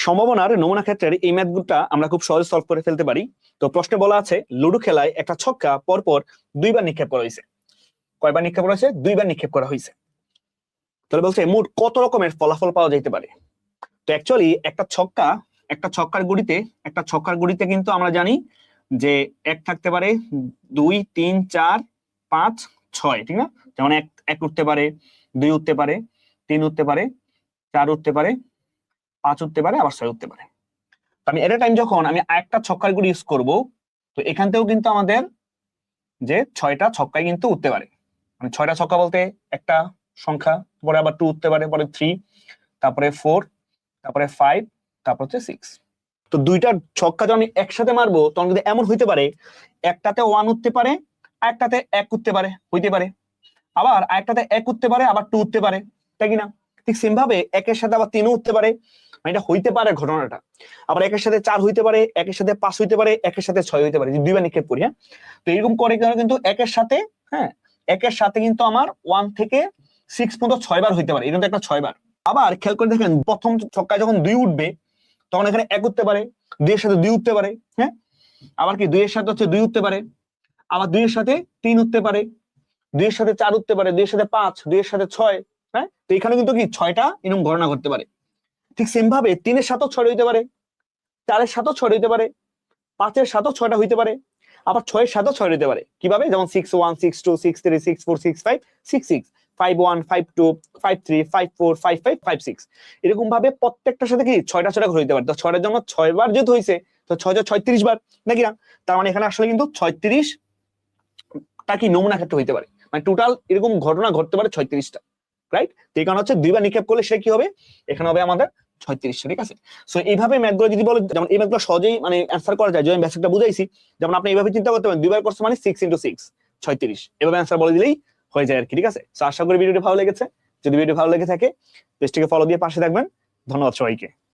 সম্ভাবনার নমুনা ক্ষেত্রের এই ম্যাথগুলোটা আমরা খুব সহজে সলভ করে ফেলতে পারি। তো প্রশ্নে বলা আছে লুডো খেলায় একটা ছক্কা পরপর 2বার নিক্ষেপ করা হয়েছে। কয়বার নিক্ষেপ করা হয়েছে? 2বার নিক্ষেপ করা হয়েছে। তাহলে বলছে মোট কত রকমের ফলাফল পাওয়া যেতে পারে। তো অ্যাকচুয়ালি একটা ছক্কার গুড়িতে কিন্তু আমরা জানি যে 1 থাকতে পারে, 2 3 4 5 6, ঠিক না? যেমন 1 উঠতে পারে, 2 উঠতে পারে, 3 উঠতে পারে, 4 উঠতে পারে, 5 উঠতে পারে, আবার 6 উঠতে পারে। তো আমি এট এ টাইম যখন আমি একটা ছক্কার গুড়ি ইউজ করব, তো এখান থেকেও কিন্তু আমাদের যে 6টা ছক্কায় কিন্তু উঠতে পারে। মানে 6টা ছক্কা বলতে একটা সংখ্যা, পরে আবার 2 উঠতে পারে, পরে 3, তারপরে 4, তারপরে 5, তারপর হচ্ছে 6। তো 2টা ছক্কা যখন আমি একসাথে মারবো তখন কিন্তু এমন হইতে পারে একটাতে 1 উঠতে পারে, আরেকটাতে 1 উঠতে পারে, হইতে পারে। আবার আরেকটাতে 1 উঠতে পারে, আবার 2 উঠতে পারে, তাই কিনা? ঠিক সেম ভাবে 1-এর সাথে আবার 3 উঠতে পারে, মানে এটা হইতে পারে ঘটনাটা। আবার 1-এর সাথে 4 হইতে পারে, 1-এর সাথে 5 হইতে পারে, 1-এর সাথে 6 হইতে পারে, 2বার নিক্ষেপ করি। হ্যাঁ, তো এরকম করে কিন্তু 1-এর সাথে, হ্যাঁ, 1-এর সাথে কিন্তু আমার 1 থেকে 6 পর্যন্ত 6 বার হইতে পারে। এটা কিন্তু একটা 6 বার। আবার খেয়াল করে দেখেন প্রথম ছক্কায় যখন 2 উঠবে তখন এখানে 1 উঠতে পারে, 2 এর সাথে 2 উঠতে পারে, হ্যাঁ, আবার কি 2 এর সাথে হচ্ছে 2 উঠতে পারে, আবার 2 এর সাথে 3 উঠতে পারে, 2 এর সাথে 4 উঠতে পারে, 2 এর সাথে 5, 2 এর সাথে 6, হ্যাঁ। তো এখানে কিন্তু কি 6টা এরকম ঘটনা ঘটতে পারে। ঠিক সেম ভাবে 3 এর সাথেও 6 হইতে পারে, 4 এর সাথেও 6 হইতে পারে, 5 এর সাথেও 6টা হইতে পারে, আবার 6 এর সাথেও 6 হইতে পারে। কিভাবে? যেমন 6-1, 6-2, 6-3, 6-4, 6-5, 6-6, 5-1, 5-2, 5-3, 5-4, 5-5, 5-6, এরকম ভাবে প্রত্যেকটার সাথে কি 6টা 6টা হইতে পারে। তো 6টার জন্য 6 বার যেহেতু হয়েছে, তো 6 × 36 বার, নাকি না? তার মানে এখানে আসলে কিন্তু 36টা কি নমুনা ক্ষেত্র হইতে পারে, মানে টোটাল এরকম ঘটনা ঘটতে পারে 36টা, রাইট? তো এই কারণে হচ্ছে 2বার নিক্ষেপ করলে সেটা কি হবে? এখানে হবে আমাদের 36, ঠিক আছে? সো এইভাবে ম্যাথগুলো যদি বলে, যেমন এই ম্যাথগুলো সহজেই মানে অ্যান্সার করা যায়, যদি আমি বেসিকটা বুঝাইছি। যেমন আপনি এইভাবে চিন্তা করতে পারেন 2বার করছে মানে 6 × 6, 36, এভাবে অ্যান্সার বলে দিলেই হয়ে যায় আর কি, ঠিক আছে? সো আশা করি ভিডিওটি ভালো লেগেছে। যদি ভিডিও ভালো লেগে থাকে পেজটিকে ফলো দিয়ে পাশে থাকবেন। ধন্যবাদ সবাইকে।